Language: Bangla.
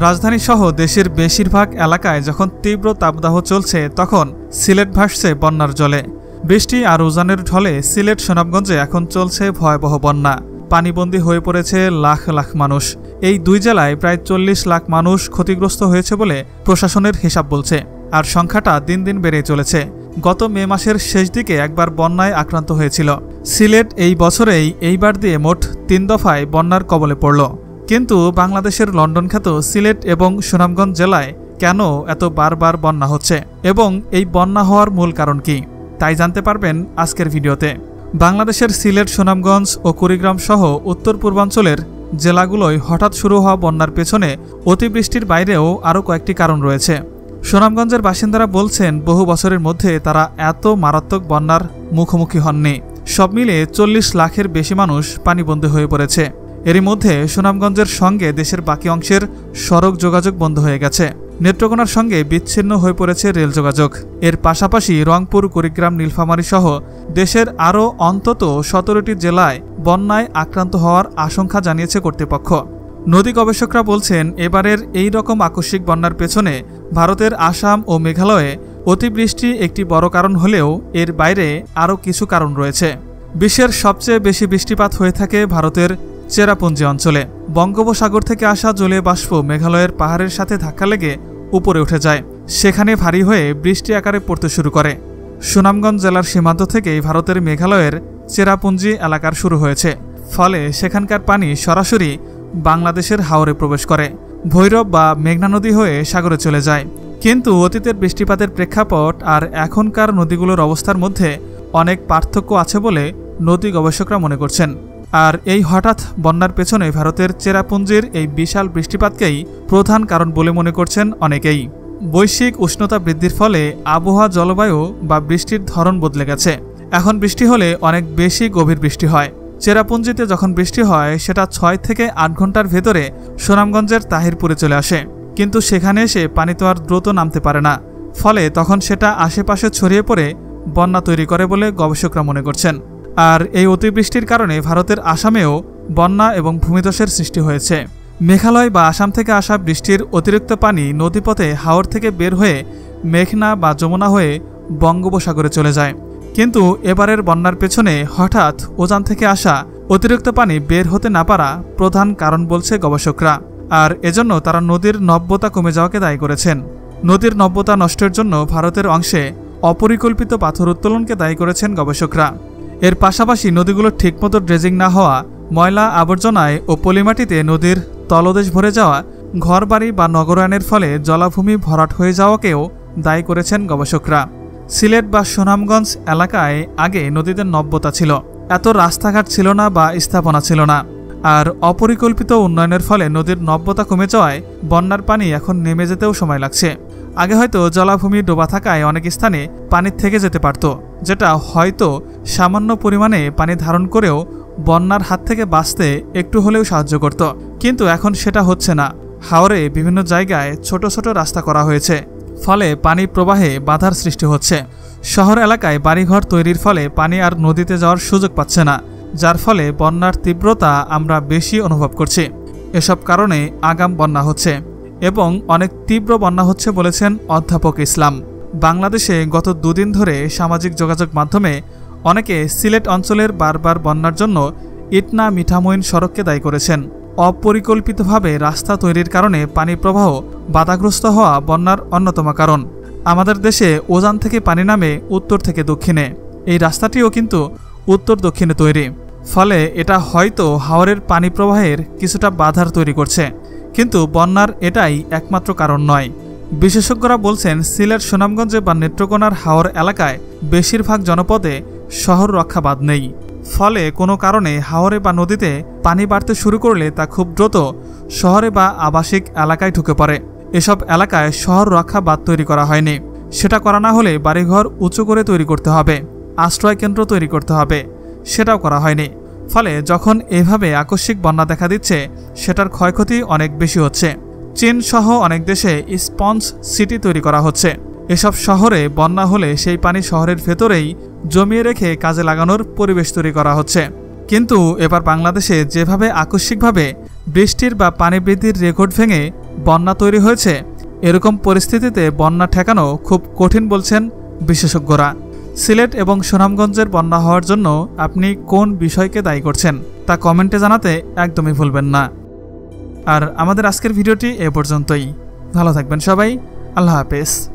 রাজধানী সহ দেশের বেশিরভাগ এলাকায় যখন তীব্র তাপদাহ চলছে তখন সিলেট ভাসছে বন্যার জলে। বৃষ্টি আর উজানের ঢলে সিলেট সুনামগঞ্জে এখন চলছে ভয়াবহ বন্যা। পানিবন্দী হয়ে পড়েছে লাখ লাখ মানুষ। এই দুই জেলায় প্রায় 40 লাখ মানুষ ক্ষতিগ্রস্ত হয়েছে বলে প্রশাসনের হিসাব বলছে, আর সংখ্যাটা দিন দিন বেড়ে চলেছে। গত মে মাসের শেষ দিকে একবার বন্যায় আক্রান্ত হয়েছিল সিলেট। এই বছরেই এইবার দিয়ে মোট 3 দফায় বন্যার কবলে পড়ল। কিন্তু বাংলাদেশের লন্ডন খ্যাত সিলেট এবং সুনামগঞ্জ জেলায় কেন এত বারবার বন্যা হচ্ছে এবং এই বন্যা হওয়ার মূল কারণ কি, তাই জানতে পারবেন আজকের ভিডিওতে। বাংলাদেশের সিলেট, সুনামগঞ্জ ও কুড়িগ্রাম সহ উত্তর পূর্বাঞ্চলের জেলাগুলোয় হঠাৎ শুরু হওয়া বন্যার পেছনে অতিবৃষ্টির বাইরেও আরও কয়েকটি কারণ রয়েছে। সুনামগঞ্জের বাসিন্দারা বলছেন বহু বছরের মধ্যে তারা এত মারাত্মক বন্যার মুখোমুখি হননি। সব মিলে 40 লাখের বেশি মানুষ পানিবন্দী হয়ে পড়েছে। এরই মধ্যে সুনামগঞ্জের সঙ্গে দেশের বাকি অংশের সড়ক যোগাযোগ বন্ধ হয়ে গেছে। নেত্রকোনার সঙ্গে বিচ্ছিন্ন হয়ে পড়েছে রেল যোগাযোগ। এর পাশাপাশি রংপুর, কুড়িগ্রাম, নীলফামারী সহ দেশের আরও অন্তত 17টি জেলায় বন্যায় আক্রান্ত হওয়ার আশঙ্কা জানিয়েছে কর্তৃপক্ষ। নদী গবেষকরা বলছেন এবারের এই রকম আকস্মিক বন্যার পেছনে ভারতের আসাম ও মেঘালয়ে অতিবৃষ্টি একটি বড় কারণ হলেও এর বাইরে আরও কিছু কারণ রয়েছে। বিশ্বের সবচেয়ে বেশি বৃষ্টিপাত হয়ে থাকে ভারতের চেরাপুঞ্জি অঞ্চলে। বঙ্গোপসাগর থেকে আসা জলীয় বাষ্প মেঘালয়ের পাহাড়ের সাথে ধাক্কা লেগে উপরে উঠে যায়, সেখানে ভারী হয়ে বৃষ্টি আকারে পড়তে শুরু করে। সুনামগঞ্জ জেলার সীমান্ত থেকেই ভারতের মেঘালয়ের চেরাপুঞ্জি এলাকার শুরু হয়েছে, ফলে সেখানকার পানি সরাসরি বাংলাদেশের হাওরে প্রবেশ করে, ভৈরব বা মেঘনা নদী হয়ে সাগরে চলে যায়। কিন্তু অতীতের বৃষ্টিপাতের প্রেক্ষাপট আর এখনকার নদীগুলোর অবস্থার মধ্যে অনেক পার্থক্য আছে বলে নদী গবেষকরা মনে করছেন। আর এই হঠাৎ বন্যার পেছনে ভারতের চেরাপুঞ্জির এই বিশাল বৃষ্টিপাতকেই প্রধান কারণ বলে মনে করছেন অনেকেই। বৈশ্বিক উষ্ণতা বৃদ্ধির ফলে আবহাওয়া, জলবায়ু বা বৃষ্টির ধরন বদলে গেছে। এখন বৃষ্টি হলে অনেক বেশি গভীর বৃষ্টি হয়। চেরাপুঞ্জিতে যখন বৃষ্টি হয় সেটা 6 থেকে 8 ঘন্টার ভেতরে সুনামগঞ্জের তাহিরপুরে চলে আসে, কিন্তু সেখানে এসে পানি তো আর দ্রুত নামতে পারে না, ফলে তখন সেটা আশেপাশে ছড়িয়ে পড়ে বন্যা তৈরি করে বলে গবেষকরা মনে করছেন। আর এই অতিবৃষ্টির কারণে ভারতের আসামেও বন্যা এবং ভূমিধসের সৃষ্টি হয়েছে। মেঘালয় বা আসাম থেকে আসা বৃষ্টির অতিরিক্ত পানি নদীপথে হাওর থেকে বের হয়ে মেঘনা বা যমুনা হয়ে বঙ্গোপসাগরে চলে যায়। কিন্তু এবারের বন্যার পেছনে হঠাৎ উজান থেকে আসা অতিরিক্ত পানি বের হতে না পারা প্রধান কারণ বলছে গবেষকরা। আর এজন্য তারা নদীর নব্যতা কমে যাওয়াকে দায়ী করেছেন। নদীর নব্যতা নষ্টের জন্য ভারতের অংশে অপরিকল্পিত পাথর উত্তোলনকে দায়ী করেছেন গবেষকরা। এর পাশাপাশি নদীগুলো ঠিকমতো ড্রেজিং না হওয়া, ময়লা আবর্জনায় ও পলিমাটিতে নদীর তলদেশ ভরে যাওয়া, ঘরবাড়ি বা নগরায়নের ফলে জলাভূমি ভরাট হয়ে যাওয়াকেও দায়ী করেছেন গবেষকরা। সিলেট বা সুনামগঞ্জ এলাকায় আগে নদীদের নব্যতা ছিল, এত রাস্তাঘাট ছিল না বা স্থাপনা ছিল না। আর অপরিকল্পিত উন্নয়নের ফলে নদীর নব্যতা কমে যাওয়ায় বন্যার পানি এখন নেমে যেতেও সময় লাগছে। আগে হয়তো জলাভূমি ডোবা থাকায় অনেক স্থানে পানির থেকে যেতে পারত, যেটা হয়তো সামান্য পরিমাণে পানি ধারণ করেও বন্যার হাত থেকে বাঁচতে একটু হলেও সাহায্য করত। কিন্তু এখন সেটা হচ্ছে না। হাওরে বিভিন্ন জায়গায় ছোট ছোট রাস্তা করা হয়েছে, ফলে পানি প্রবাহে বাধার সৃষ্টি হচ্ছে। শহর এলাকায় বাড়িঘর তৈরির ফলে পানি আর নদীতে যাওয়ার সুযোগ পাচ্ছে না, যার ফলে বন্যার তীব্রতা আমরা বেশি অনুভব করছি। এসব কারণে আগাম বন্যা হচ্ছে এবং অনেক তীব্র বন্যা হচ্ছে বলেছেন অধ্যাপক ইসলাম। বাংলাদেশে গত 2 দিন ধরে সামাজিক যোগাযোগ মাধ্যমে অনেকে সিলেট অঞ্চলের বারবার বন্যার জন্য ইটনা মিঠামইন সড়ককে দায়ী করেছেন। অপরিকল্পিতভাবে রাস্তা তৈরির কারণে পানি প্রবাহ বাধাগ্রস্ত হওয়া বন্যার অন্যতম কারণ। আমাদের দেশে উজান থেকে পানি নামে উত্তর থেকে দক্ষিণে, এই রাস্তাটিও কিন্তু উত্তর দক্ষিণে তৈরি, ফলে এটা হয়তো হাওরের পানি প্রবাহের কিছুটা বাধার তৈরি করছে। কিন্তু বন্যার এটাই একমাত্র কারণ নয়। বিশেষজ্ঞরা বলছেন সিলেট, সুনামগঞ্জে বা নেত্রকোনার হাওর এলাকায় বেশিরভাগ জনপদে শহর রক্ষা বাঁধ নেই, ফলে কোনো কারণে হাওরে বা নদীতে পানি বাড়তে শুরু করলে তা খুব দ্রুত শহরে বা আবাসিক এলাকায় ঢুকে পড়ে। এসব এলাকায় শহর রক্ষা বাঁধ তৈরি করা হয়নি। সেটা করা না হলে বাড়িঘর উঁচু করে তৈরি করতে হবে, আশ্রয় কেন্দ্র তৈরি করতে হবে, সেটাও করা হয়নি। ফলে যখন এভাবে আকস্মিক বন্যা দেখা দিচ্ছে সেটার ক্ষয়ক্ষতি অনেক বেশি হচ্ছে। চীন সহ অনেক দেশে স্পঞ্জ সিটি তৈরি করা হচ্ছে। এসব শহরে বন্যা হলে সেই পানি শহরের ভেতরেই জমিয়ে রেখে কাজে লাগানোর পরিবেশ তৈরি করা হচ্ছে। কিন্তু এবার বাংলাদেশে যেভাবে আকস্মিকভাবে বৃষ্টির বা পানি বৃদ্ধির রেকর্ড ভেঙে বন্যা তৈরি হয়েছে। এরকম পরিস্থিতিতে বন্যা ঠেকানো খুব কঠিন বলছেন বিশেষজ্ঞরা। সিলেট এবং সুনামগঞ্জের বন্যা হওয়ার জন্য আপনি কোন বিষয়কে দায়ী করছেন তা কমেন্টে জানাতে একদমই ভুলবেন না। আর আমাদের আজকের ভিডিওটি এ পর্যন্তই। ভালো থাকবেন সবাই। আল্লাহ হাফেজ।